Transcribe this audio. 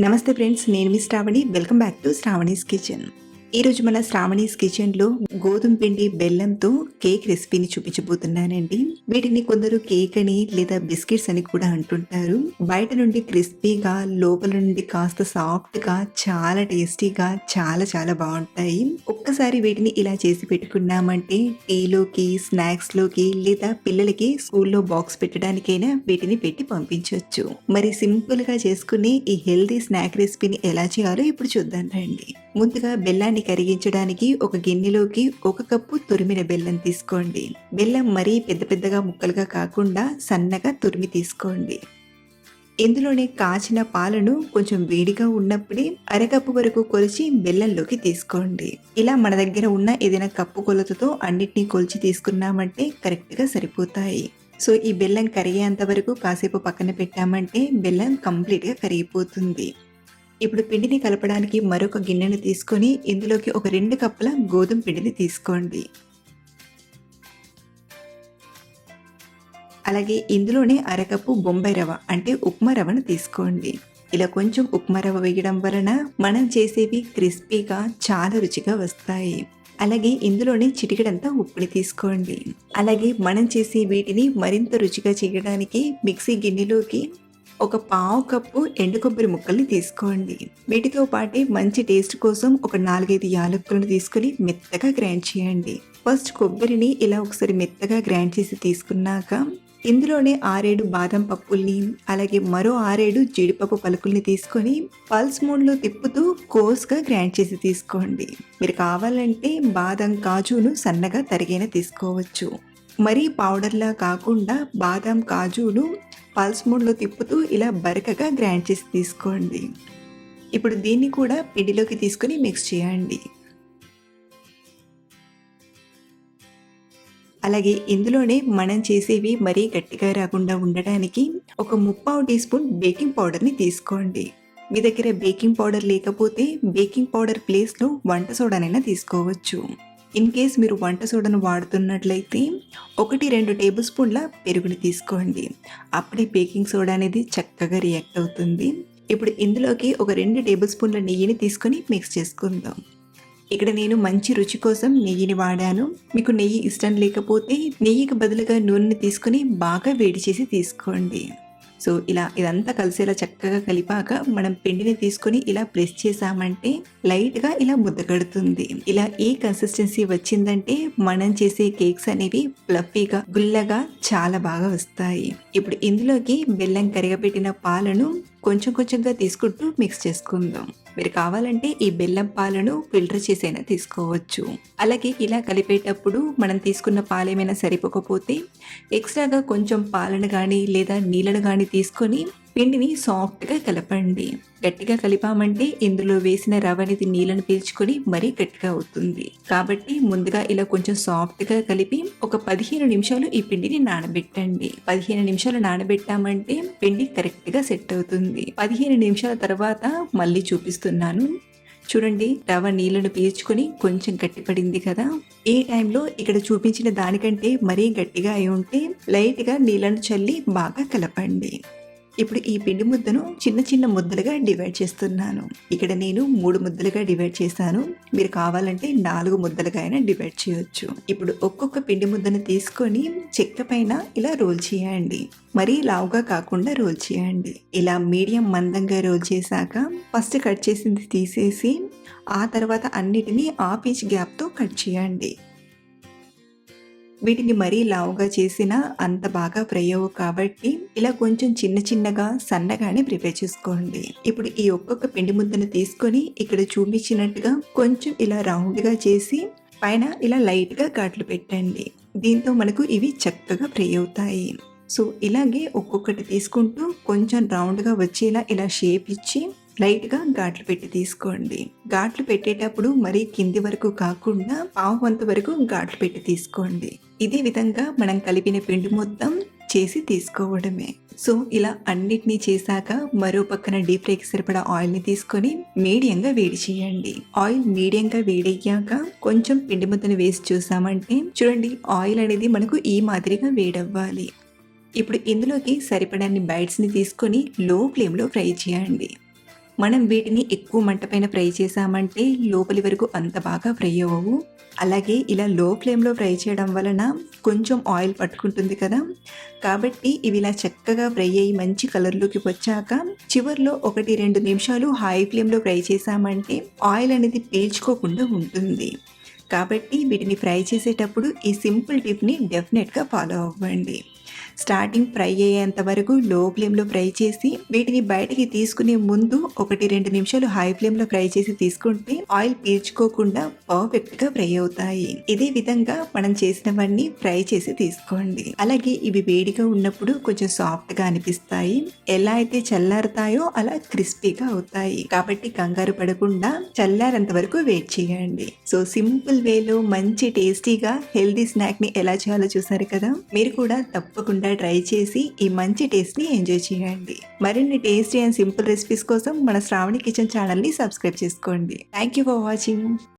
నమస్తే ఫ్రెండ్స్, నేను మీ Sravani. Welcome back to Sravani's kitchen. ఈరోజు మన శ్రావణీస్ కిచెన్లో గోధుమ పిండి బెల్లంతో కేక్ రెసిపీని చూపించబోతున్నానండి. వీటిని కొందరు కేక్ అని లేదా బిస్కెట్స్ అని కూడా అంటుంటారు. బయట నుండి క్రిస్పీగా, లోపల నుండి కాస్త సాఫ్ట్గా, చాలా టేస్టీగా, చాలా చాలా బాగుంటాయి. ఒక్కసారి వీటిని ఇలా చేసి పెట్టుకున్నామంటే టీలోకి, స్నాక్స్లోకి లేదా పిల్లలకి స్కూల్లో బాక్స్ పెట్టడానికైనా వీటిని పెట్టి పంపించవచ్చు. మరి సింపుల్గా చేసుకుని ఈ హెల్దీ స్నాక్ రెసిపీని ఎలా చేయాలో ఇప్పుడు చూద్దాం రండి. ముందుగా బెల్లాన్ని కరిగించడానికి ఒక గిన్నెలోకి 1 కప్పు తురిమిన బెల్లం తీసుకోండి. బెల్లం మరీ పెద్ద పెద్దగా ముక్కలుగా కాకుండా సన్నగా తురిమి తీసుకోండి. ఇందులోనే కాచిన పాలను కొంచెం వేడిగా ఉన్నప్పుడే అరకప్పు వరకు కొలిచి బెల్లంలోకి తీసుకోండి. ఇలా మన దగ్గర ఉన్న ఏదైనా కప్పు కొలతతో అన్నిటినీ కొలిచి తీసుకున్నామంటే కరెక్ట్గా సరిపోతాయి. సో ఈ బెల్లం కరిగేంత వరకు కాసేపు పక్కన పెట్టామంటే బెల్లం కంప్లీట్గా కరిగిపోతుంది. ఇప్పుడు పిండిని కలపడానికి మరొక గిన్నెను తీసుకొని ఇందులోకి ఒక 2 కప్పుల గోధుమ పిండిని తీసుకోండి. అలాగే ఇందులోనే అరకప్పు బొంబాయి రవ్వ అంటే ఉప్మా రవ్వను తీసుకోండి. ఇలా కొంచెం ఉప్మా రవ్వ వేయడం వలన మనం చేసేవి క్రిస్పీగా చాలా రుచిగా వస్తాయి. అలాగే ఇందులోనే చిటికెడంతా ఉప్పుని తీసుకోండి. అలాగే మనం చేసే వీటిని మరింత రుచిగా చేయడానికి మిక్సీ గిన్నెలోకి ఒక 1/2 కప్పు ఎండు కొబ్బరి ముక్కల్ని తీసుకోండి. వీటితో పాటే మంచి టేస్ట్ కోసం ఒక 4-5 యాలకులను తీసుకుని మెత్తగా గ్రైండ్ చేయండి. ఫస్ట్ కొబ్బరిని ఇలా ఒకసారి మెత్తగా గ్రైండ్ చేసి తీసుకున్నాక ఇందులోనే 6-7 బాదం పప్పుల్ని, అలాగే మరో 6-7 జీడిపప్పు పలుకుల్ని తీసుకొని పల్స్ మోడ్లో తిప్పుతూ కోర్స్గా గ్రైండ్ చేసి తీసుకోండి. మీరు కావాలంటే బాదం కాజును సన్నగా తరిగైన తీసుకోవచ్చు. మరీ పౌడర్లా కాకుండా బాదం కాజును పల్స్ మోడ్లో తిప్పుతూ ఇలా బరకగా గ్రైండ్ చేసి తీసుకోండి. ఇప్పుడు దీన్ని కూడా పిండిలోకి తీసుకొని మిక్స్ చేయండి. అలాగే ఇందులోనే మనం చేసేవి మరీ గట్టిగా రాకుండా ఉండడానికి ఒక 3/4 టీ స్పూన్ బేకింగ్ పౌడర్ని తీసుకోండి. మీ దగ్గర బేకింగ్ పౌడర్ లేకపోతే బేకింగ్ పౌడర్ ప్లేస్లో వంట సోడానైనా తీసుకోవచ్చు. ఇన్ కేస్ మీరు వంట సోడాను వాడుతున్నట్లయితే 1-2 టేబుల్ స్పూన్ల పెరుగుని తీసుకోండి. అప్పుడే బేకింగ్ సోడా అనేది చక్కగా రియాక్ట్ అవుతుంది. ఇప్పుడు ఇందులోకి ఒక 2 టేబుల్ స్పూన్ల నెయ్యిని తీసుకొని మిక్స్ చేసుకుందాం. ఇక్కడ నేను మంచి రుచి కోసం నెయ్యిని వాడాను. మీకు నెయ్యి ఇష్టం లేకపోతే నెయ్యికి బదులుగా నూనెని తీసుకొని బాగా వేడి చేసి తీసుకోండి. సో ఇలా ఇదంతా కలిసేలా చక్కగా కలిపాక మనం పిండిని తీసుకొని ఇలా ప్రెస్ చేసామంటే లైట్గా ఇలా ముద్ద కడుతుంది. ఇలా ఈ కన్సిస్టెన్సీ వచ్చిందంటే మనం చేసే కేక్స్ అనేవి ఫ్లఫీగా, గుల్లగా చాలా బాగా వస్తాయి. ఇప్పుడు ఇందులోకి బెల్లం కరిగబెట్టిన పాలను కొంచెం కొంచెంగా తీసుకుంటూ మిక్స్ చేసుకుందాం. మీరు కావాలంటే ఈ బెల్లం పాలను ఫిల్టర్ చేసైనా తీసుకోవచ్చు. అలాగే ఇలా కలిపేటప్పుడు మనం తీసుకున్న పాలు ఏమైనా సరిపోకపోతే ఎక్స్ట్రాగా కొంచెం పాలను కానీ లేదా నీళ్ళను కానీ తీసుకొని పిండిని సాఫ్ట్గా కలపండి. గట్టిగా కలిపామంటే ఇందులో వేసిన రవ్వ అనేది నీళ్ళను పీల్చుకొని మరీ గట్టిగా అవుతుంది. కాబట్టి ముందుగా ఇలా కొంచెం సాఫ్ట్గా కలిపి ఒక 15 నిమిషాలు ఈ పిండిని నానబెట్టండి. 15 నిమిషాలు నానబెట్టామంటే పిండి కరెక్ట్గా సెట్ అవుతుంది. 15 నిమిషాల తర్వాత మళ్ళీ చూపిస్తున్నాను. చూడండి, రవ్వ నీళ్ళను పీల్చుకొని కొంచెం గట్టిపడింది కదా. ఈ టైంలో ఇక్కడ చూపించిన దానికంటే మరీ గట్టిగా అయి ఉంటే లైట్గా నీళ్ళను చల్లి బాగా కలపండి. ఇప్పుడు ఈ పిండి ముద్దను చిన్న చిన్న ముద్దలుగా డివైడ్ చేస్తున్నాను. ఇక్కడ నేను 3 ముద్దలుగా డివైడ్ చేశాను. మీరు కావాలంటే 4 ముద్దలుగా అయినా డివైడ్ చేయొచ్చు. ఇప్పుడు ఒక్కొక్క పిండి ముద్దను తీసుకొని చెక్క పైన ఇలా రోల్ చేయండి. మరీ లావుగా కాకుండా రోల్ చేయండి. ఇలా మీడియం మందంగా రోల్ చేశాక ఫస్ట్ కట్ చేసింది తీసేసి ఆ తర్వాత అన్నిటినీ హాఫ్ ఇంచ్ గ్యాప్తో కట్ చేయండి. వీటిని మరీ లావుగా చేసినా అంత బాగా ఫ్రై అవ్వవు కాబట్టి ఇలా కొంచెం చిన్న చిన్నగా సన్నగానే ప్రిపేర్ చేసుకోండి. ఇప్పుడు ఈ ఒక్కొక్క పిండి ముద్దను తీసుకొని ఇక్కడ చూపించినట్టుగా కొంచెం ఇలా రౌండ్గా చేసి పైన ఇలా లైట్గా ఘాట్లు పెట్టండి. దీంతో మనకు ఇవి చక్కగా ఫ్రై అవుతాయి. సో ఇలాగే ఒక్కొక్కటి తీసుకుంటూ కొంచెం రౌండ్గా వచ్చేలా ఇలా షేప్ ఇచ్చి లైట్గా ఘాట్లు పెట్టి తీసుకోండి. ఘాట్లు పెట్టేటప్పుడు మరీ కింది వరకు కాకుండా పావు వంతు వరకు ఘాట్లు పెట్టి తీసుకోండి. ఇదే విధంగా మనం కలిపిన పిండి మొత్తం చేసి తీసుకోవడమే. సో ఇలా అన్నిటినీ చేశాక మరో పక్కన డీప్ ఫ్రైకి సరిపడా ఆయిల్ని తీసుకొని మీడియంగా వేడి చేయండి. ఆయిల్ మీడియంగా వేడయ్యాక కొంచెం పిండి ముద్దను వేసి చూసామంటే చూడండి, ఆయిల్ అనేది మనకు ఈ మాదిరిగా వేడవ్వాలి. ఇప్పుడు ఇందులోకి సరిపడాన్ని బైట్స్ని తీసుకొని లో ఫ్లేమ్లో ఫ్రై చేయండి. మనం వీటిని ఎక్కువ మంట పైన ఫ్రై చేసామంటే లోపలి వరకు అంత బాగా ఫ్రై అవ్వవు. అలాగే ఇలా లో ఫ్లేమ్‌లో ఫ్రై చేయడం వలన కొంచెం ఆయిల్ పట్టుకుంటుంది కదా! కాబట్టి ఇవి ఇలా చక్కగా ఫ్రై అయ్యి మంచి కలర్‌లోకి వచ్చాక చివర్లో 1, 2 నిమిషాలు హై ఫ్లేమ్‌లో ఫ్రై చేసామంటే ఆయిల్ అనేది పీల్చుకోకుండా ఉంటుంది. కాబట్టి వీటిని ఫ్రై చేసేటప్పుడు ఈ సింపుల్ టిప్‌ని డెఫినెట్‌గా ఫాలో అవ్వండి. స్టార్టింగ్ ఫ్రై అయ్యేంత వరకు లో ఫ్లేమ్‌లో ఫ్రై చేసి వీటిని బయటికి తీసుకునే ముందు 1, 2 నిమిషాలు హై ఫ్లేమ్‌లో ఫ్రై చేసి తీసుకుంటే ఆయిల్ పీల్చుకోకుండా పర్ఫెక్ట్‌గా ఫ్రై అవుతాయి. ఇదే విధంగా మనం చేసినవన్నీ ఫ్రై చేసి తీసుకోండి. అలాగే ఇవి వేడిగా ఉన్నప్పుడు కొంచెం సాఫ్ట్‌గా అనిపిస్తాయి. ఎలా అయితే చల్లారుతాయో అలా క్రిస్పీగా అవుతాయి. కాబట్టి కంగారు పడకుండా చల్లారేంత వరకు వెయిట్ చేయండి. సో సింపుల్ వేలో మంచి టేస్టీగా హెల్తీ స్నాక్‌ని ఎలా చేయాలో చూసారు కదా! మీరు కూడా తప్పకుండా ట్రై చేసి ఈ మంచి టేస్ట్‌ని ఎంజాయ్ చేయండి. మరిన్ని టేస్టీ అండ్ సింపుల్ రెసిపీస్ కోసం మన శ్రావణి కిచెన్ ఛానల్‌ని సబ్స్క్రైబ్ చేసుకోండి. Thank you for watching.